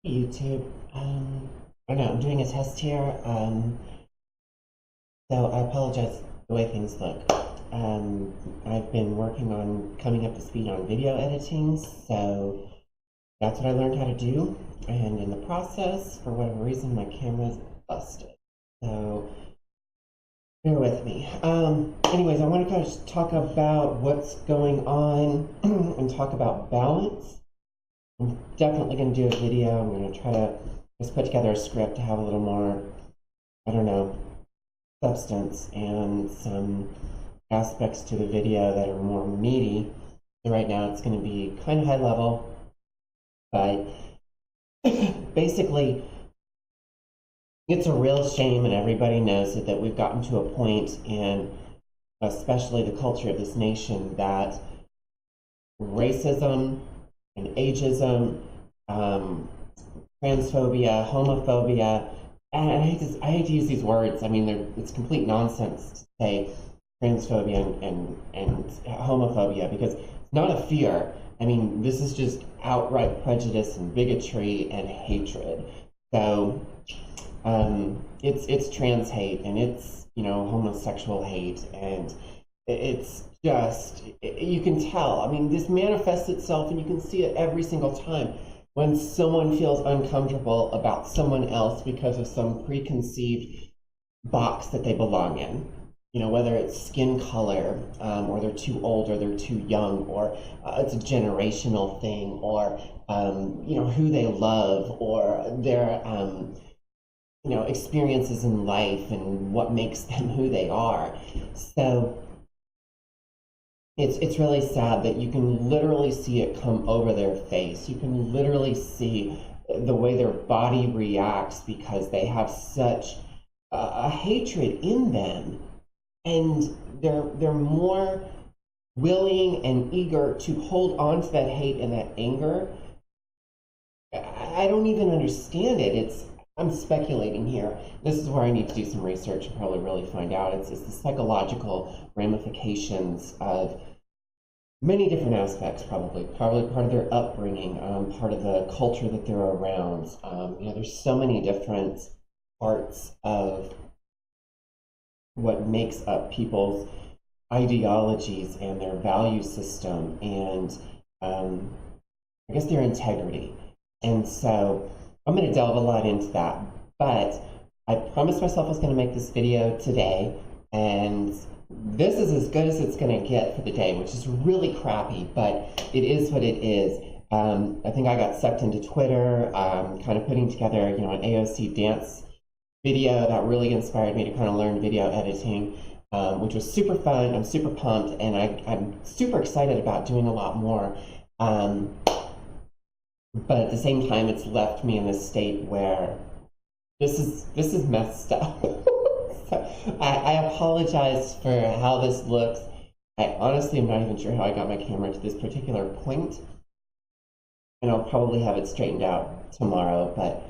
YouTube. I don't know, I'm doing a test here, so I apologize the way things look. I've been working on coming up to speed on video editing, so that's what I learned how to do, and in the process, for whatever reason, my camera's busted. So, bear with me. Anyways, I want to kind of talk about what's going on and talk about balance. I'm definitely going to do a video. I'm going to try to just put together a script to have a little more, I don't know, substance and some aspects to the video that are more meaty. So right now it's going to be kind of high level, but basically it's a real shame, and everybody knows it, that we've gotten to a point in especially the culture of this nation that racism and ageism, transphobia, homophobia, and I hate to use these words. I mean, it's complete nonsense to say transphobia and homophobia, because it's not a fear. I mean, this is just outright prejudice and bigotry and hatred. So it's trans hate, and it's, you know, homosexual hate, and it's just, you can tell. I mean, this manifests itself, and you can see it every single time when someone feels uncomfortable about someone else because of some preconceived box that they belong in. You know, whether it's skin color, or they're too old, or they're too young, or it's a generational thing, or you know, who they love, or their you know, experiences in life and what makes them who they are. So it's really sad that you can literally see it come over their face. You can literally see the way their body reacts because they have such a hatred in them, and they're more willing and eager to hold on to that hate and that anger. I don't even understand it. I'm speculating here. This is where I need to do some research and probably really find out. It's the psychological ramifications of many different aspects, probably part of their upbringing, part of the culture that they're around. You know, there's so many different parts of what makes up people's ideologies and their value system, and I guess their integrity. And so I'm going to delve a lot into that, but I promised myself I was going to make this video today, and this is as good as it's going to get for the day, which is really crappy, but it is what it is. I think I got sucked into Twitter, kind of putting together, you know, an AOC dance video that really inspired me to kind of learn video editing, which was super fun. I'm super pumped, and I'm super excited about doing a lot more. But at the same time, it's left me in this state where this is messed up. So I apologize for how this looks. I honestly am not even sure how I got my camera to this particular point, and I'll probably have it straightened out tomorrow, but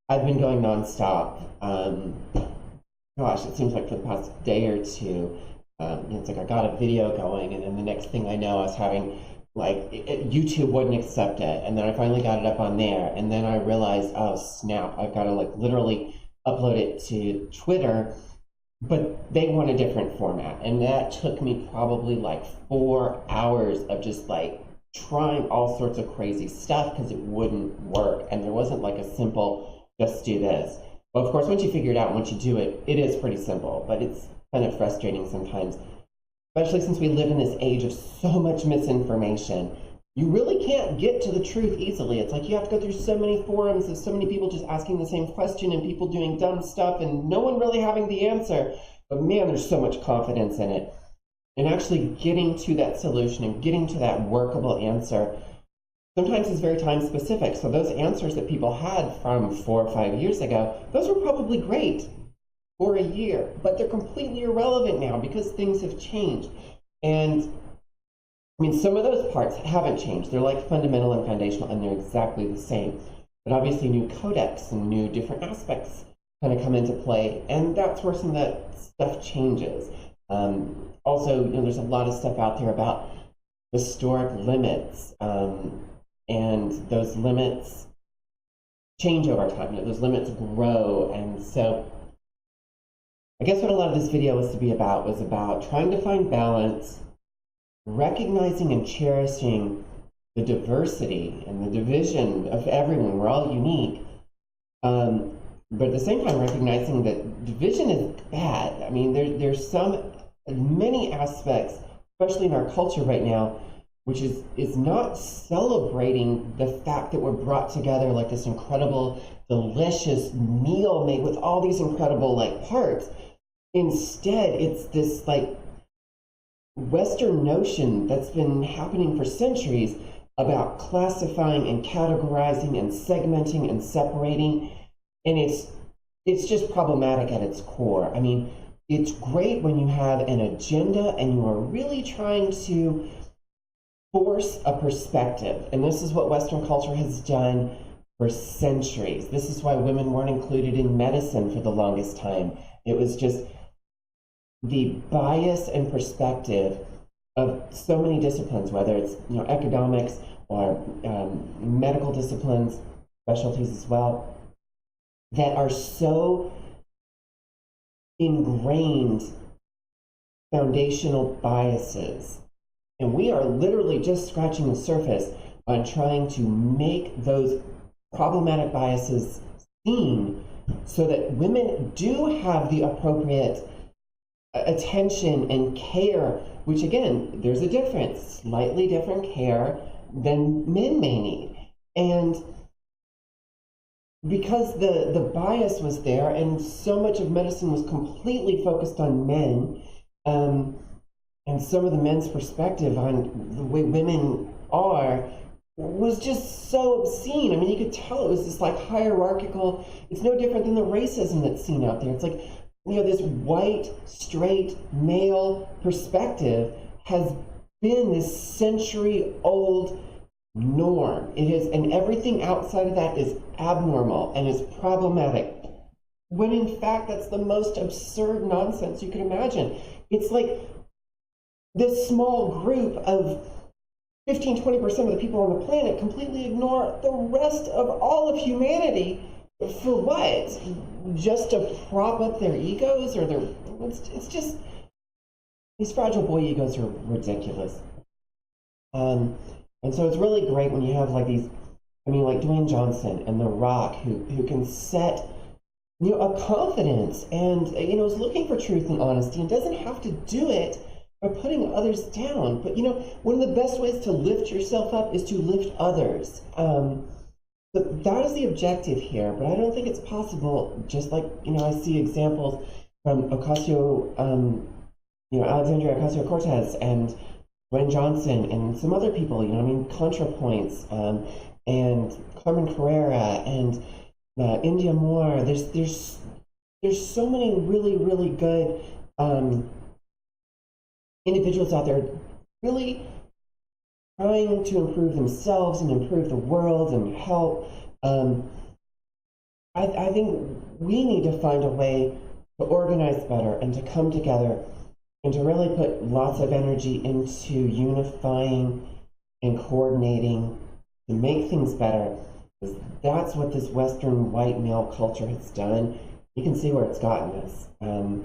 I've been going nonstop. Gosh, it seems like for the past day or two, it's like I got a video going, and then the next thing I know, I was having, like, YouTube wouldn't accept it, and then I finally got it up on there, and then I realized, oh snap, I've got to, like, literally upload it to Twitter, but they want a different format, and that took me probably like 4 hours of just like trying all sorts of crazy stuff because it wouldn't work, and there wasn't like a simple just do this. Well, of course, once you figure it out, once you do it, it is pretty simple, but it's kind of frustrating sometimes, especially since we live in this age of so much misinformation. You really can't get to the truth easily. It's like you have to go through so many forums of so many people just asking the same question, and people doing dumb stuff and no one really having the answer. But man, there's so much confidence in it. And actually getting to that solution and getting to that workable answer sometimes is very time specific. So those answers that people had from 4 or 5 years ago, those were probably great for a year, but they're completely irrelevant now because things have changed. And I mean, some of those parts haven't changed. They're like fundamental and foundational, and they're exactly the same. But obviously new codecs and new different aspects kind of come into play, and that's where some of that stuff changes. Also, you know, there's a lot of stuff out there about historic limits, and those limits change over time. You know, those limits grow. And so I guess what a lot of this video was about trying to find balance, recognizing and cherishing the diversity and the division of everyone. We're all unique. But at the same time, recognizing that division is bad. I mean, there's many aspects, especially in our culture right now, which is not celebrating the fact that we're brought together like this incredible, delicious meal made with all these incredible parts. Instead, it's this Western notion that's been happening for centuries about classifying and categorizing and segmenting and separating. And it's just problematic at its core. I mean, it's great when you have an agenda and you are really trying to force a perspective. And this is what Western culture has done for centuries. This is why women weren't included in medicine for the longest time. It was just the bias and perspective of so many disciplines, whether it's economics or medical disciplines, specialties as well, that are so ingrained foundational biases. And we are literally just scratching the surface on trying to make those problematic biases seen so that women do have the appropriate attention and care, which again, there's a difference, slightly different care than men may need. And because the bias was there and so much of medicine was completely focused on men, and some of the men's perspective on the way women are was just so obscene. I mean, you could tell it was this hierarchical, it's no different than the racism that's seen out there. It's this white, straight, male perspective has been this century-old norm. It is, and everything outside of that is abnormal and is problematic. When in fact, that's the most absurd nonsense you can imagine. It's this small group of 15-20% of the people on the planet completely ignore the rest of all of humanity. For what? Just to prop up their egos or it's just, these fragile boy egos are ridiculous. And so it's really great when you have these, Dwayne Johnson and The Rock, who can set, a confidence and, is looking for truth and honesty and doesn't have to do it by putting others down. But, one of the best ways to lift yourself up is to lift others. But that is the objective here, but I don't think it's possible, just I see examples from Alexandria Ocasio-Cortez and Dwayne Johnson and some other people, ContraPoints, and Carmen Carrera and India Moore. There's so many really, really good individuals out there really trying to improve themselves and improve the world and help. I think we need to find a way to organize better and to come together and to really put lots of energy into unifying and coordinating to make things better. Because that's what this Western white male culture has done. You can see where it's gotten us. And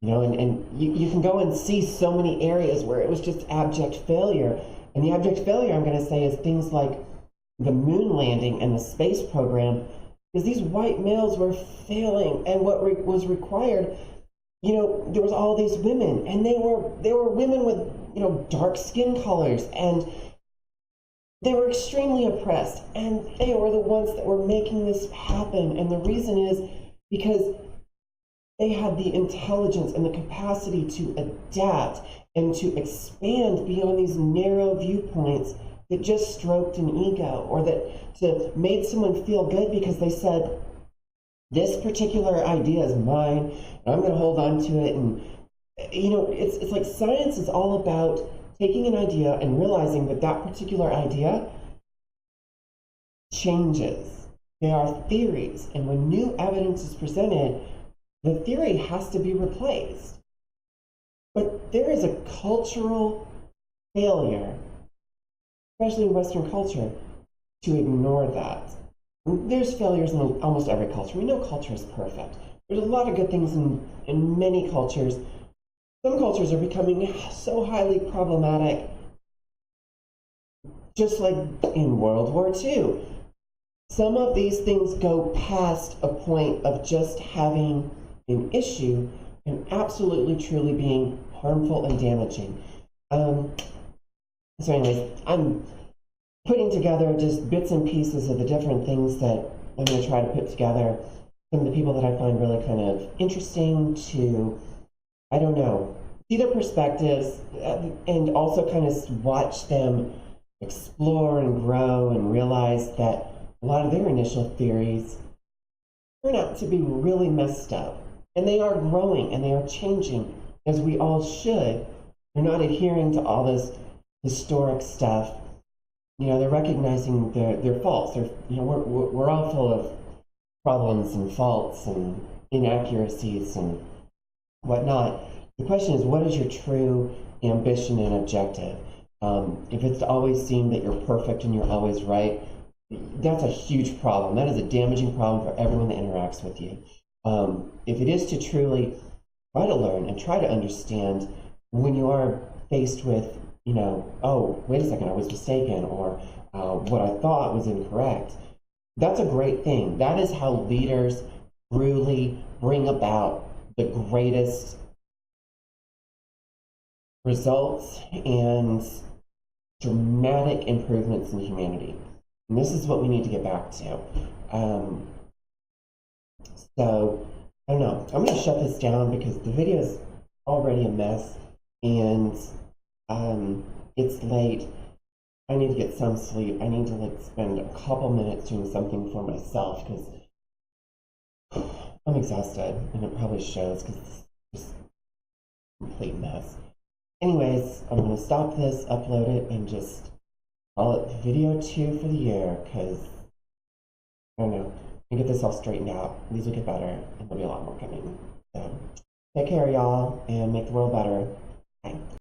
you can go and see so many areas where it was just abject failure. And the abject failure, I'm going to say, is things like the moon landing and the space program, because these white males were failing, and what was required, there was all these women, and they were women with, dark skin colors, and they were extremely oppressed, and they were the ones that were making this happen. And the reason is because they had the intelligence and the capacity to adapt and to expand beyond these narrow viewpoints that just stroked an ego, or that made someone feel good because they said, this particular idea is mine, and I'm going to hold on to it. And, it's like science is all about taking an idea and realizing that that particular idea changes. There are theories, and when new evidence is presented, the theory has to be replaced. But there is a cultural failure, especially in Western culture, to ignore that. There's failures in almost every culture. We know culture is perfect. There's a lot of good things in many cultures. Some cultures are becoming so highly problematic, just like in World War II. Some of these things go past a point of just having an issue and absolutely truly being harmful and damaging. So anyways, I'm putting together just bits and pieces of the different things that I'm going to try to put together. Some of the people that I find really kind of interesting to, I don't know, see their perspectives and also kind of watch them explore and grow and realize that a lot of their initial theories turn out to be really messed up. And they are growing and they are changing, as we all should. They're not adhering to all this historic stuff. You know, they're recognizing their faults. We're all full of problems and faults and inaccuracies and whatnot. The question is, what is your true ambition and objective? If it's to always seem that you're perfect and you're always right, that's a huge problem. That is a damaging problem for everyone that interacts with you. If it is to truly try to learn and try to understand when you are faced with, you know, oh, wait a second, I was mistaken, or what I thought was incorrect, that's a great thing. That is how leaders truly bring about the greatest results and dramatic improvements in humanity. And this is what we need to get back to. So, I don't know. I'm going to shut this down because the video is already a mess and it's late. I need to get some sleep. I need to spend a couple minutes doing something for myself because I'm exhausted and it probably shows because it's just a complete mess. Anyways, I'm going to stop this, upload it, and just call it video 2 for the year because, I don't know, I get this all straightened out. These will get better and there'll be a lot more coming. So, take care, y'all, and make the world better. Bye.